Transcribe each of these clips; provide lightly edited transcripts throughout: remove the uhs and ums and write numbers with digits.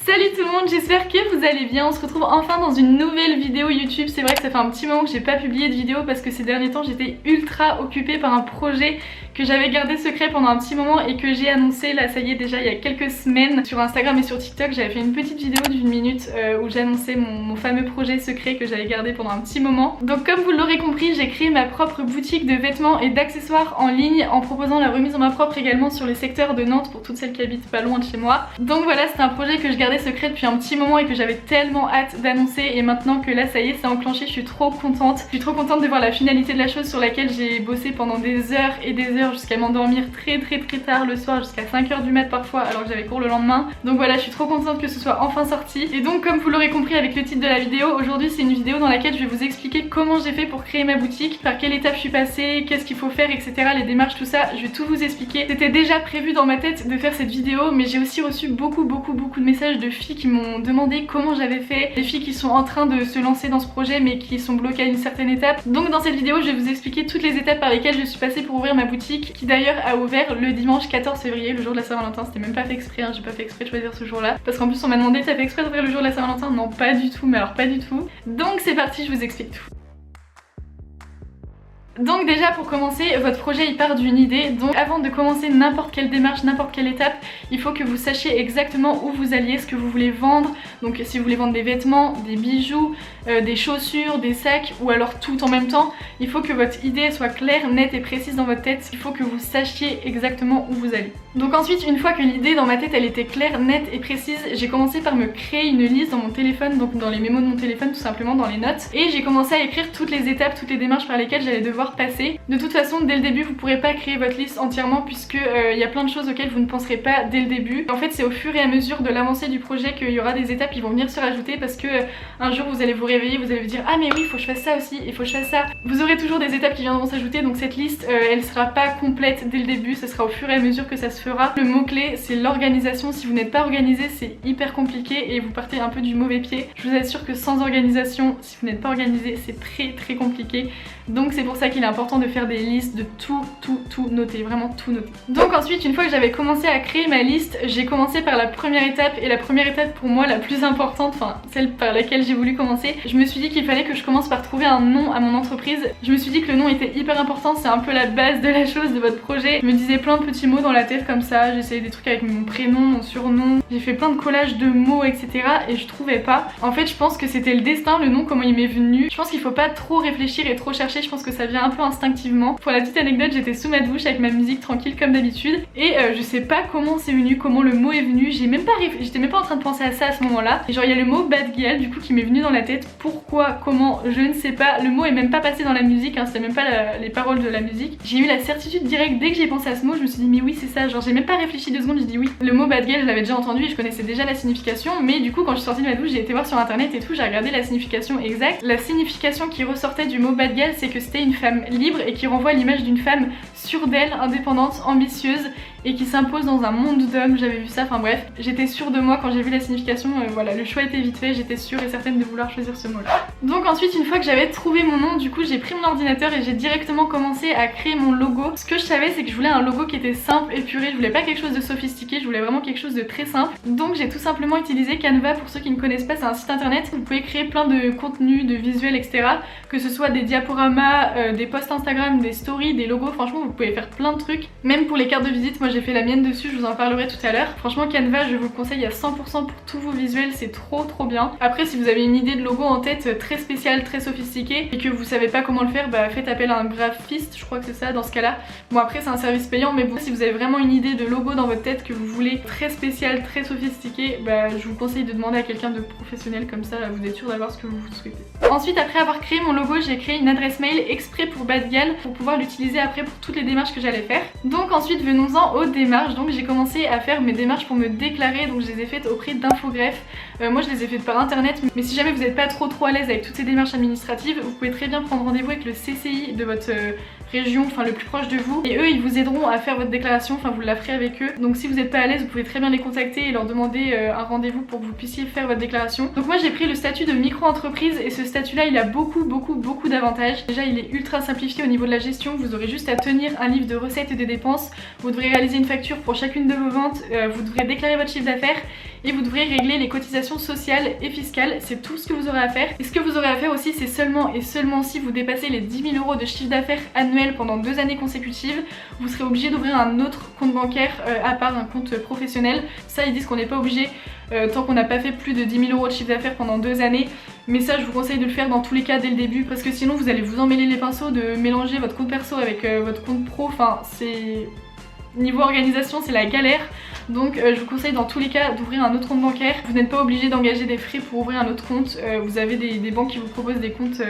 Salut tout le monde, j'espère que vous allez bien. On se retrouve enfin dans une nouvelle vidéo YouTube. C'est vrai que ça fait un petit moment que j'ai pas publié de vidéo parce que ces derniers temps j'étais ultra occupée par un projet que j'avais gardé secret pendant un petit moment et que j'ai annoncé là, ça y est, déjà il y a quelques semaines sur Instagram et sur TikTok. J'avais fait une petite vidéo d'une minute où j'annonçais mon fameux projet secret que j'avais gardé pendant un petit moment. Donc comme vous l'aurez compris, j'ai créé ma propre boutique de vêtements et d'accessoires en ligne en proposant la remise en main propre également sur les secteurs de Nantes pour toutes celles qui habitent pas loin de chez moi. Donc voilà, c'est un projet que je gardais secret depuis un petit moment et que j'avais tellement hâte d'annoncer, et maintenant que là ça y est, c'est enclenché, je suis trop contente. Je suis trop contente de voir la finalité de la chose sur laquelle j'ai bossé pendant des heures et des heures jusqu'à m'endormir très tard le soir, jusqu'à 5h du mat parfois alors que j'avais cours le lendemain. Donc voilà, je suis trop contente que ce soit enfin sorti. Et donc comme vous l'aurez compris avec le titre de la vidéo, aujourd'hui c'est une vidéo dans laquelle je vais vous expliquer comment j'ai fait pour créer ma boutique, par quelle étape je suis passée, qu'est-ce qu'il faut faire, etc. Les démarches, tout ça, je vais tout vous expliquer. C'était déjà prévu dans ma tête de faire cette vidéo, mais j'ai aussi reçu beaucoup de messages de filles qui m'ont demandé comment j'avais fait, des filles qui sont en train de se lancer dans ce projet mais qui sont bloquées à une certaine étape. Donc dans cette vidéo je vais vous expliquer toutes les étapes par lesquelles je suis passée pour ouvrir ma boutique, qui d'ailleurs a ouvert le dimanche 14 février, le jour de la Saint-Valentin. C'était même pas fait exprès, hein, j'ai pas fait exprès de choisir ce jour là, parce qu'en plus on m'a demandé t'as fait exprès d'ouvrir le jour de la Saint-Valentin? Non, pas du tout, mais alors pas du tout. Donc c'est parti, je vous explique tout. Donc déjà pour commencer, votre projet il part d'une idée, donc avant de commencer n'importe quelle démarche, n'importe quelle étape, il faut que vous sachiez exactement où vous alliez, ce que vous voulez vendre. Donc si vous voulez vendre des vêtements, des bijoux, des chaussures, des sacs ou alors tout en même temps, il faut que votre idée soit claire, nette et précise dans votre tête. Il faut que vous sachiez exactement où vous allez. Donc ensuite, une fois que l'idée dans ma tête elle était claire, nette et précise, j'ai commencé par me créer une liste dans mon téléphone, donc dans les mémos de mon téléphone tout simplement, dans les notes, et j'ai commencé à écrire toutes les étapes, toutes les démarches par lesquelles j'allais devoir passer. De toute façon, dès le début vous pourrez pas créer votre liste entièrement puisque il y a plein de choses auxquelles vous ne penserez pas dès le début. En fait c'est au fur et à mesure de l'avancée du projet qu'il y aura des étapes qui vont venir se rajouter, parce que un jour vous allez vous réveiller, vous allez vous dire ah mais oui il faut que je fasse ça aussi, il faut que je fasse ça. Vous aurez toujours des étapes qui viendront s'ajouter, donc cette liste elle sera pas complète dès le début, ce sera au fur et à mesure que ça se fera. Le mot clé c'est l'organisation. Si vous n'êtes pas organisé c'est hyper compliqué et vous partez un peu du mauvais pied. Je vous assure que sans organisation, si vous n'êtes pas organisé, c'est très compliqué. Donc c'est pour ça qu'il est important de faire des listes, de tout noter, vraiment tout noter. Donc ensuite, une fois que j'avais commencé à créer ma liste, j'ai commencé par la première étape, et la première étape pour moi la plus importante, enfin celle par laquelle j'ai voulu commencer, je me suis dit qu'il fallait que je commence par trouver un nom à mon entreprise. Je me suis dit que le nom était hyper important, c'est un peu la base de la chose, de votre projet. Je me disais plein de petits mots dans la tête comme ça, j'essayais des trucs avec mon prénom, mon surnom, j'ai fait plein de collages de mots etc. et je trouvais pas. En fait je pense que c'était le destin, le nom comment il m'est venu. Je pense qu'il faut pas trop réfléchir et trop chercher, je pense que ça vient un peu instinctivement. Pour la petite anecdote, j'étais sous ma douche avec ma musique tranquille comme d'habitude et je sais pas comment c'est venu, comment le mot est venu, j'étais même pas en train de penser à ça à ce moment là. Et genre il y a le mot bad girl du coup qui m'est venu dans la tête, pourquoi, comment, je ne sais pas, le mot est même pas passé dans la musique, hein, c'est même pas les paroles de la musique. J'ai eu la certitude directe dès que j'ai pensé à ce mot, je me suis dit mais oui c'est ça, genre j'ai même pas réfléchi 2 secondes, j'ai dit oui. Le mot bad girl je l'avais déjà entendu et je connaissais déjà la signification, mais du coup quand je suis sortie de ma douche j'ai été voir sur internet et tout, j'ai regardé la signification exacte. La signification qui ressortait du mot bad girl c'est que c'était une femme libre et qui renvoie l'image d'une femme sûre d'elle, indépendante, ambitieuse et qui s'impose dans un monde d'hommes. J'avais vu ça, enfin bref, j'étais sûre de moi quand j'ai vu la signification, voilà, le choix était vite fait, j'étais sûre et certaine de vouloir choisir ce mot là. Donc ensuite une fois que j'avais trouvé mon nom, du coup j'ai pris mon ordinateur et j'ai directement commencé à créer mon logo. Ce que je savais c'est que je voulais un logo qui était simple, épuré, je voulais pas quelque chose de sophistiqué, je voulais vraiment quelque chose de très simple. Donc j'ai tout simplement utilisé Canva. Pour ceux qui ne connaissent pas, c'est un site internet, vous pouvez créer plein de contenus, de visuels etc, que ce soit des diaporamas, des posts Instagram, des stories, des logos, franchement vous pouvez faire plein de trucs. Même pour les cartes de visite, moi j'ai fait la mienne dessus, je vous en parlerai tout à l'heure. Franchement Canva je vous le conseille à 100% pour tous vos visuels, c'est trop bien. Après si vous avez une idée de logo en tête très spéciale, très sophistiquée et que vous savez pas comment le faire, bah faites appel à un graphiste, je crois que c'est ça dans ce cas là. Bon après c'est un service payant, mais bon si vous avez vraiment une idée de logo dans votre tête que vous voulez très spécial, très sophistiqué, bah je vous conseille de demander à quelqu'un de professionnel, comme ça vous êtes sûr d'avoir ce que vous souhaitez. Ensuite après avoir créé mon logo, j'ai créé une adresse mail exprès pour Bad Gal pour pouvoir l'utiliser après pour toutes les démarches que j'allais faire. Donc ensuite venons-en aux démarches. Donc j'ai commencé à faire mes démarches pour me déclarer, donc je les ai faites auprès d'Infogreffe. Moi je les ai faites par internet, mais si jamais vous n'êtes pas trop à l'aise avec toutes ces démarches administratives, vous pouvez très bien prendre rendez-vous avec le CCI de votre région, enfin le plus proche de vous, et eux ils vous aideront à faire votre déclaration, enfin vous la ferez avec eux. Donc si vous n'êtes pas à l'aise, vous pouvez très bien les contacter et leur demander un rendez-vous pour que vous puissiez faire votre déclaration. Donc moi j'ai pris le statut de micro-entreprise et ce statut là il a beaucoup d'avantages. Déjà il est ultra simplifié au niveau de la gestion, vous aurez juste à tenir un livre de recettes et de dépenses, vous devrez réaliser réaliser une facture pour chacune de vos ventes, vous devrez déclarer votre chiffre d'affaires et vous devrez régler les cotisations sociales et fiscales. C'est tout ce que vous aurez à faire. Et ce que vous aurez à faire aussi, c'est seulement et seulement si vous dépassez les 10 000 € de chiffre d'affaires annuel pendant 2 années consécutives, vous serez obligé d'ouvrir un autre compte bancaire à part un compte professionnel. Ça, ils disent qu'on n'est pas obligé tant qu'on n'a pas fait plus de 10 000 € de chiffre d'affaires pendant 2 années. Mais ça, je vous conseille de le faire dans tous les cas dès le début parce que sinon vous allez vous emmêler les pinceaux de mélanger votre compte perso avec votre compte pro. Enfin, c'est... Niveau organisation, c'est la galère. Donc je vous conseille dans tous les cas d'ouvrir un autre compte bancaire. Vous n'êtes pas obligé d'engager des frais pour ouvrir un autre compte. Vous avez des banques qui vous proposent des comptes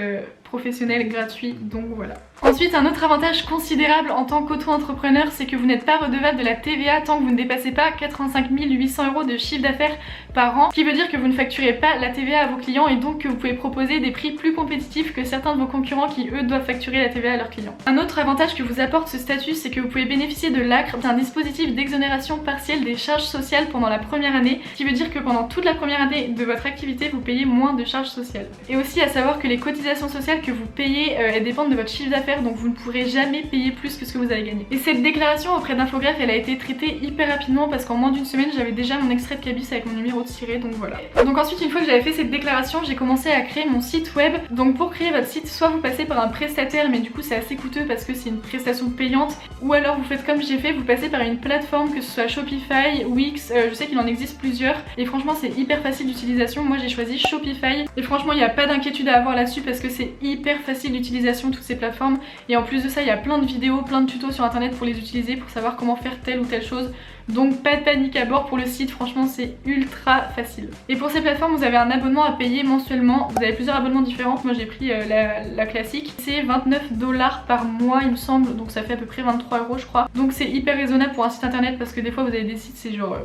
professionnels gratuits, donc voilà. Ensuite, un autre avantage considérable en tant qu'auto-entrepreneur, c'est que vous n'êtes pas redevable de la TVA tant que vous ne dépassez pas 85 800 € de chiffre d'affaires par an, ce qui veut dire que vous ne facturez pas la TVA à vos clients et donc que vous pouvez proposer des prix plus compétitifs que certains de vos concurrents qui eux doivent facturer la TVA à leurs clients. Un autre avantage que vous apporte ce statut, c'est que vous pouvez bénéficier de l'ACRE, d'un dispositif d'exonération partielle des charges sociales pendant la première année, ce qui veut dire que pendant toute la première année de votre activité, vous payez moins de charges sociales. Et aussi à savoir que les cotisations sociales que vous payez, elles dépendent de votre chiffre d'affaires, donc vous ne pourrez jamais payer plus que ce que vous avez gagné. Et cette déclaration auprès d'Infogreffe, elle a été traitée hyper rapidement parce qu'en moins d'une semaine, j'avais déjà mon extrait de cabis avec mon numéro de tiré, donc voilà. Donc ensuite, une fois que j'avais fait cette déclaration, j'ai commencé à créer mon site web. Donc pour créer votre site, soit vous passez par un prestataire, mais du coup c'est assez coûteux parce que c'est une prestation payante, ou alors vous faites comme j'ai fait, vous passez par une plateforme, que ce soit Shopify, Wix, je sais qu'il en existe plusieurs, et franchement c'est hyper facile d'utilisation. Moi j'ai choisi Shopify, et franchement il n'y a pas d'inquiétude à avoir là-dessus parce que c'est hyper facile d'utilisation toutes ces plateformes, et en plus de ça il y a plein de vidéos, plein de tutos sur internet pour les utiliser, pour savoir comment faire telle ou telle chose. Donc pas de panique à bord pour le site, franchement c'est ultra facile. Et pour ces plateformes vous avez un abonnement à payer mensuellement, vous avez plusieurs abonnements différents, moi j'ai pris la classique. C'est 29 $ par mois il me semble, donc ça fait à peu près 23 € je crois. Donc c'est hyper raisonnable pour un site internet parce que des fois vous avez des sites c'est genre...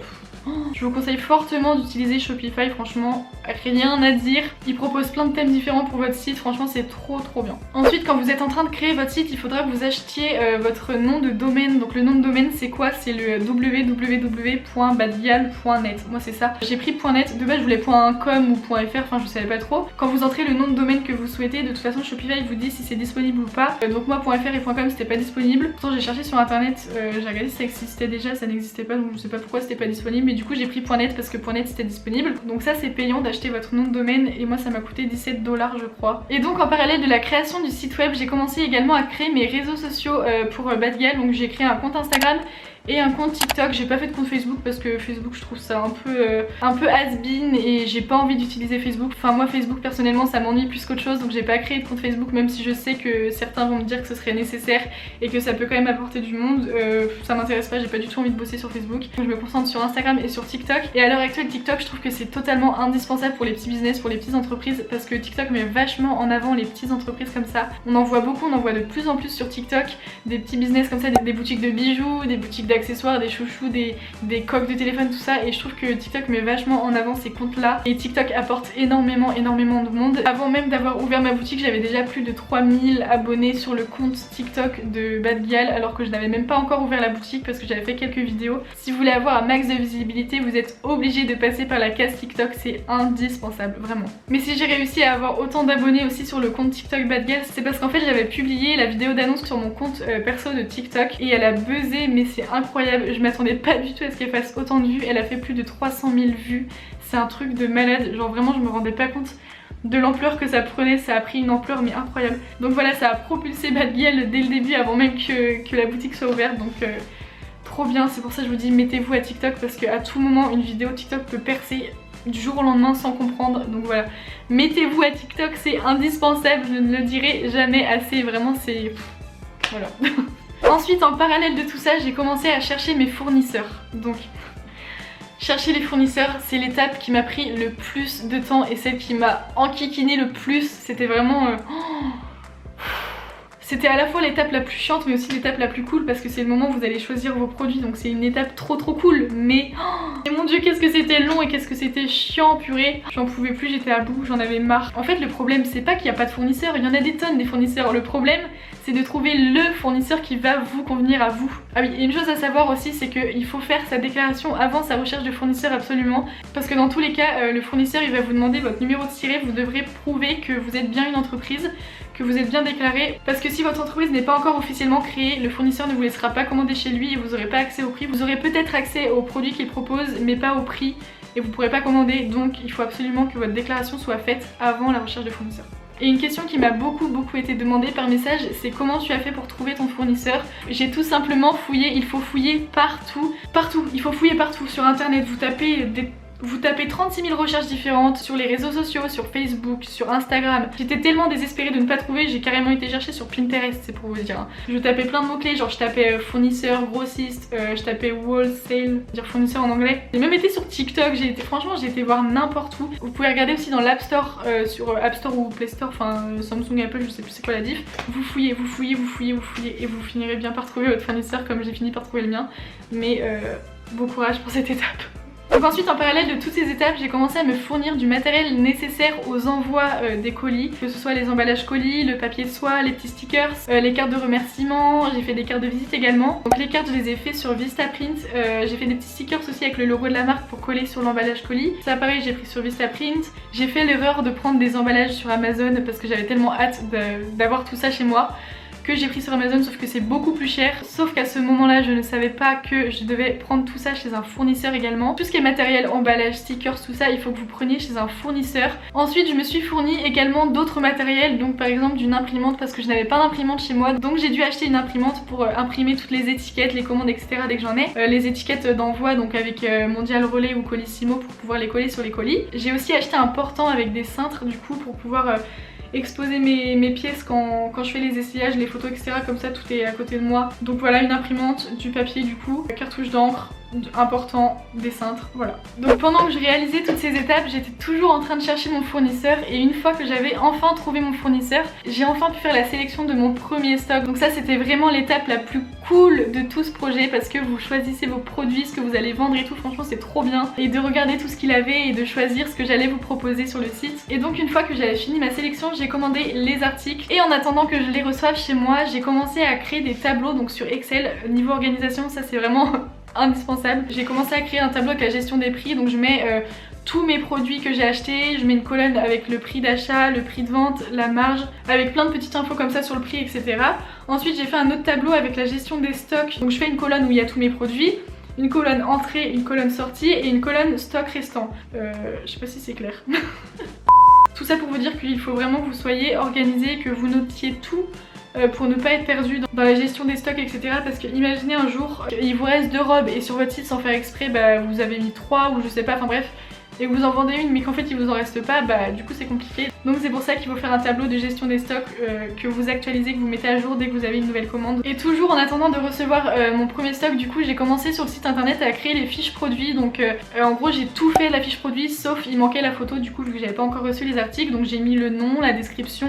Je vous conseille fortement d'utiliser Shopify, franchement rien à dire. Ils proposent plein de thèmes différents pour votre site, franchement c'est trop bien. Ensuite quand vous êtes en train de créer votre site, il faudra que vous achetiez votre nom de domaine. Donc le nom de domaine c'est quoi? C'est le www.badgal.net. Moi c'est ça. J'ai pris .net, de base je voulais .com ou .fr, enfin je savais pas trop. Quand vous entrez le nom de domaine que vous souhaitez, de toute façon Shopify vous dit si c'est disponible ou pas. Donc moi .fr et .com c'était pas disponible. Pourtant j'ai cherché sur internet, j'ai regardé si ça existait déjà, ça n'existait pas, donc je sais pas pourquoi c'était pas disponible. Mais du coup j'ai pris .net parce que .net c'était disponible. Donc ça c'est payant d'acheter votre nom de domaine et moi ça m'a coûté 17 $ je crois. Et donc en parallèle de la création du site web, j'ai commencé également à créer mes réseaux sociaux pour Badgal. Donc j'ai créé un compte Instagram et un compte TikTok. J'ai pas fait de compte Facebook parce que Facebook je trouve ça un peu has-been et j'ai pas envie d'utiliser Facebook. Enfin moi Facebook personnellement ça m'ennuie plus qu'autre chose, donc j'ai pas créé de compte Facebook, même si je sais que certains vont me dire que ce serait nécessaire et que ça peut quand même apporter du monde. Ça m'intéresse pas, j'ai pas du tout envie de bosser sur Facebook. Donc je me concentre sur Instagram et sur TikTok. Et à l'heure actuelle TikTok je trouve que c'est totalement indispensable pour les petits business, pour les petites entreprises, parce que TikTok met vachement en avant les petites entreprises comme ça. On en voit beaucoup, on en voit de plus en plus sur TikTok, des petits business comme ça, des boutiques de bijoux, des boutiques d'accessoires, des chouchous, des coques de téléphone, tout ça, et je trouve que TikTok met vachement en avant ces comptes là et TikTok apporte énormément de monde. Avant même d'avoir ouvert ma boutique j'avais déjà plus de 3000 abonnés sur le compte TikTok de Badgal alors que je n'avais même pas encore ouvert la boutique parce que j'avais fait quelques vidéos. Si vous voulez avoir un max de visibilité vous êtes obligé de passer par la case TikTok, c'est indispensable vraiment. Mais si j'ai réussi à avoir autant d'abonnés aussi sur le compte TikTok Badgal, c'est parce qu'en fait j'avais publié la vidéo d'annonce sur mon compte perso de TikTok et elle a buzzé, mais c'est incroyable. Je m'attendais pas du tout à ce qu'elle fasse autant de vues, elle a fait plus de 300 000 vues, c'est un truc de malade, genre vraiment je me rendais pas compte de l'ampleur que ça prenait, ça a pris une ampleur mais incroyable. Donc voilà, ça a propulsé Badgal dès le début avant même que la boutique soit ouverte, donc trop bien. C'est pour ça que je vous dis mettez-vous à TikTok parce qu'à tout moment une vidéo TikTok peut percer du jour au lendemain sans comprendre, donc voilà, mettez-vous à TikTok, c'est indispensable, je ne le dirai jamais assez, vraiment c'est... voilà. Ensuite en parallèle de tout ça j'ai commencé à chercher mes fournisseurs. Donc chercher les fournisseurs c'est l'étape qui m'a pris le plus de temps et celle qui m'a enquiquiné le plus. C'était vraiment... C'était à la fois l'étape la plus chiante mais aussi l'étape la plus cool parce que c'est le moment où vous allez choisir vos produits, donc c'est une étape trop cool. Mais et mon dieu qu'est-ce que c'était long et qu'est-ce que c'était chiant, purée. J'en pouvais plus, j'étais à bout, j'en avais marre. En fait le problème c'est pas qu'il n'y a pas de fournisseurs, il y en a des tonnes des fournisseurs. Le problème c'est de trouver le fournisseur qui va vous convenir à vous. Ah oui, et une chose à savoir aussi c'est qu'il faut faire sa déclaration avant sa recherche de fournisseur absolument. Parce que dans tous les cas le fournisseur il va vous demander votre numéro de tiré, vous devrez prouver que vous êtes bien une entreprise, que que vous êtes bien déclaré, parce que si votre entreprise n'est pas encore officiellement créée, le fournisseur ne vous laissera pas commander chez lui et vous n'aurez pas accès au prix. Vous aurez peut-être accès aux produits qu'il propose mais pas au prix et vous ne pourrez pas commander, donc il faut absolument que votre déclaration soit faite avant la recherche de fournisseur. Et une question qui m'a beaucoup été demandée par message, c'est comment tu as fait pour trouver ton fournisseur. J'ai tout simplement fouillé, il faut fouiller partout, il faut fouiller partout sur internet, vous tapez 36 000 recherches différentes sur les réseaux sociaux, sur Facebook, sur Instagram. J'étais tellement désespérée de ne pas trouver, j'ai carrément été chercher sur Pinterest, c'est pour vous dire. Hein. Je tapais plein de mots-clés, genre je tapais fournisseur, grossiste, je tapais wholesale, dire fournisseur en anglais. J'ai même été sur TikTok, franchement j'ai été voir n'importe où. Vous pouvez regarder aussi dans l'App Store, sur App Store ou Play Store, enfin Samsung, Apple, je sais plus c'est quoi la diff. Vous fouillez et vous finirez bien par trouver votre fournisseur comme j'ai fini par trouver le mien. Mais bon courage pour cette étape. Donc ensuite, en parallèle de toutes ces étapes, j'ai commencé à me fournir du matériel nécessaire aux envois des colis, que ce soit les emballages colis, le papier de soie, les petits stickers, les cartes de remerciement, j'ai fait des cartes de visite également. Donc les cartes, je les ai fait sur Vistaprint, j'ai fait des petits stickers aussi avec le logo de la marque pour coller sur l'emballage colis. Ça pareil, j'ai pris sur Vistaprint. J'ai fait l'erreur de prendre des emballages sur Amazon parce que j'avais tellement hâte d'avoir tout ça chez moi, que j'ai pris sur Amazon, sauf que c'est beaucoup plus cher. Sauf qu'à ce moment-là, je ne savais pas que je devais prendre tout ça chez un fournisseur également. Tout ce qui est matériel, emballage, stickers, tout ça, il faut que vous preniez chez un fournisseur. Ensuite, je me suis fourni également d'autres matériels, donc par exemple d'une imprimante parce que je n'avais pas d'imprimante chez moi. Donc j'ai dû acheter une imprimante pour imprimer toutes les étiquettes, les commandes, etc. dès que j'en ai. Les étiquettes d'envoi, donc avec Mondial Relais ou Colissimo pour pouvoir les coller sur les colis. J'ai aussi acheté un portant avec des cintres du coup pour pouvoir exposer mes pièces quand je fais les essayages, les photos, etc. Comme ça tout est à côté de moi. Donc voilà, une imprimante, du papier du coup, cartouche d'encre, important, des cintres, voilà. Donc pendant que je réalisais toutes ces étapes, j'étais toujours en train de chercher mon fournisseur et une fois que j'avais enfin trouvé mon fournisseur, j'ai enfin pu faire la sélection de mon premier stock. Donc ça c'était vraiment l'étape la plus cool de tout ce projet parce que vous choisissez vos produits, ce que vous allez vendre et tout, franchement c'est trop bien. Et de regarder tout ce qu'il avait et de choisir ce que j'allais vous proposer sur le site. Et donc une fois que j'avais fini ma sélection, j'ai commandé les articles et en attendant que je les reçoive chez moi, j'ai commencé à créer des tableaux donc sur Excel. Niveau organisation, ça c'est vraiment indispensable. J'ai commencé à créer un tableau avec la gestion des prix, donc je mets tous mes produits que j'ai achetés, je mets une colonne avec le prix d'achat, le prix de vente, la marge, avec plein de petites infos comme ça sur le prix, etc. Ensuite j'ai fait un autre tableau avec la gestion des stocks, donc je fais une colonne où il y a tous mes produits, une colonne entrée, une colonne sortie et une colonne stock restant. Je sais pas si c'est clair. Tout ça pour vous dire qu'il faut vraiment que vous soyez organisé, que vous notiez tout pour ne pas être perdu dans la gestion des stocks, etc. Parce que imaginez un jour, il vous reste 2 robes et sur votre site sans faire exprès, vous avez mis 3 ou je sais pas, enfin bref, et que vous en vendez une mais qu'en fait il vous en reste pas, du coup c'est compliqué. Donc c'est pour ça qu'il faut faire un tableau de gestion des stocks que vous actualisez, que vous mettez à jour dès que vous avez une nouvelle commande. Et toujours en attendant de recevoir mon premier stock, du coup j'ai commencé sur le site internet à créer les fiches produits. Donc en gros j'ai tout fait la fiche produit sauf il manquait la photo du coup vu que j'avais pas encore reçu les articles. Donc j'ai mis le nom, la description,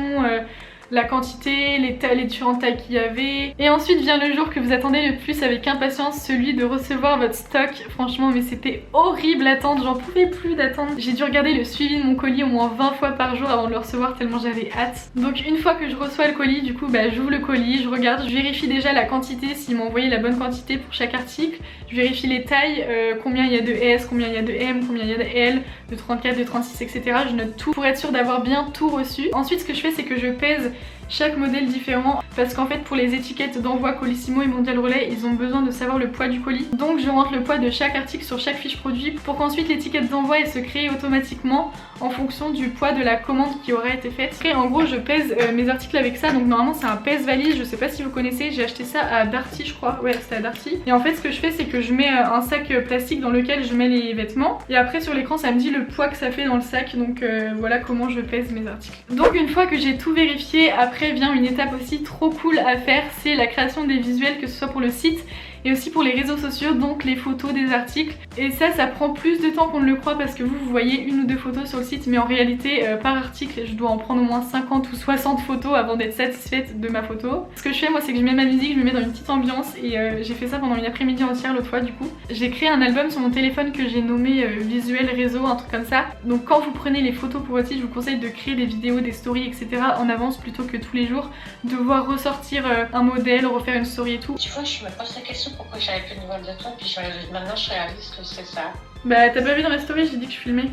la quantité, les différentes tailles qu'il y avait. Et ensuite vient le jour que vous attendez le plus avec impatience, celui de recevoir votre stock. Franchement mais c'était horrible d'attendre, j'en pouvais plus d'attendre. J'ai dû regarder le suivi de mon colis au moins 20 fois par jour avant de le recevoir tellement j'avais hâte. Donc une fois que je reçois le colis, du coup j'ouvre le colis, je regarde, je vérifie déjà la quantité, s'ils m'ont envoyé la bonne quantité pour chaque article. Je vérifie les tailles, combien il y a de S, combien il y a de M, combien il y a de L, de 34, de 36, etc. Je note tout pour être sûre d'avoir bien tout reçu. Ensuite ce que je fais c'est que je pèse chaque modèle différent parce qu'en fait pour les étiquettes d'envoi Colissimo et Mondial Relais ils ont besoin de savoir le poids du colis. Donc je rentre le poids de chaque article sur chaque fiche produit pour qu'ensuite l'étiquette d'envoi elle se crée automatiquement en fonction du poids de la commande qui aura été faite. Après en gros je pèse mes articles avec ça, donc normalement c'est un pèse-valise, je sais pas si vous connaissez, j'ai acheté ça à Darty je crois, ouais c'était à Darty. Et en fait ce que je fais c'est que je mets un sac plastique dans lequel je mets les vêtements et après sur l'écran ça me dit le poids que ça fait dans le sac, donc voilà comment je pèse mes articles. Donc une fois que j'ai tout vérifié, après vient une étape aussi trop cool à faire, c'est la création des visuels, que ce soit pour le site et aussi pour les réseaux sociaux, donc les photos des articles. Et ça prend plus de temps qu'on ne le croit parce que vous voyez 1 ou 2 photos sur le site, mais en réalité par article je dois en prendre au moins 50 ou 60 photos avant d'être satisfaite de ma photo. Ce que je fais moi c'est que je mets ma musique, je me mets dans une petite ambiance et j'ai fait ça pendant une après-midi entière l'autre fois du coup. J'ai créé un album sur mon téléphone que j'ai nommé visuel réseau, un truc comme ça. Donc quand vous prenez les photos pour votre site, je vous conseille de créer des vidéos, des stories, etc. en avance plutôt que tous les jours devoir ressortir un modèle, refaire une story et tout. Tu vois, je me pose la question pourquoi j'avais plus de nouvelles de toi, puis maintenant je réalise que c'est ça. Bah t'as pas vu dans ma story, j'ai dit que je filmais.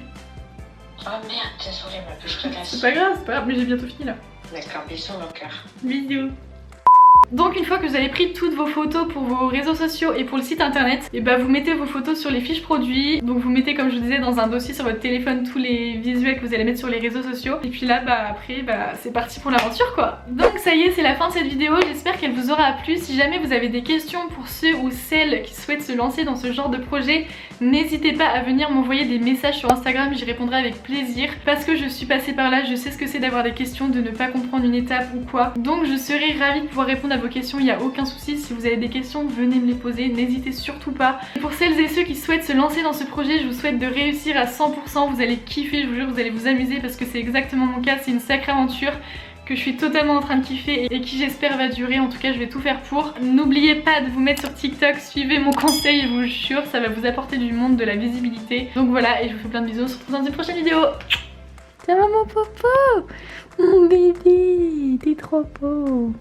Oh merde, désolée, ma puce, je te laisse. C'est pas grave, mais j'ai bientôt fini là. D'accord, bisous mon cœur. Bisous. Donc une fois que vous avez pris toutes vos photos pour vos réseaux sociaux et pour le site internet, et bah vous mettez vos photos sur les fiches produits. Donc vous mettez, comme je vous disais, dans un dossier sur votre téléphone tous les visuels que vous allez mettre sur les réseaux sociaux. Et puis là bah après bah c'est parti pour l'aventure quoi. Donc ça y est, c'est la fin de cette vidéo, j'espère qu'elle vous aura plu. Si jamais vous avez des questions pour ceux ou celles qui souhaitent se lancer dans ce genre de projet, n'hésitez pas à venir m'envoyer des messages sur Instagram, j'y répondrai avec plaisir. Parce que je suis passée par là, je sais ce que c'est d'avoir des questions, de ne pas comprendre une étape ou quoi. Donc je serai ravie de pouvoir répondre à vos questions, il n'y a aucun souci. Si vous avez des questions, venez me les poser, n'hésitez surtout pas. Et pour celles et ceux qui souhaitent se lancer dans ce projet, je vous souhaite de réussir à 100%, vous allez kiffer, je vous jure, vous allez vous amuser parce que c'est exactement mon cas, c'est une sacrée aventure que je suis totalement en train de kiffer et qui j'espère va durer. En tout cas je vais tout faire pour. N'oubliez pas de vous mettre sur TikTok, suivez mon conseil, je vous jure ça va vous apporter du monde, de la visibilité. Donc voilà, et je vous fais plein de bisous, on se retrouve dans une prochaine vidéo. Ça va mon popo? Mon bébé, t'es trop beau.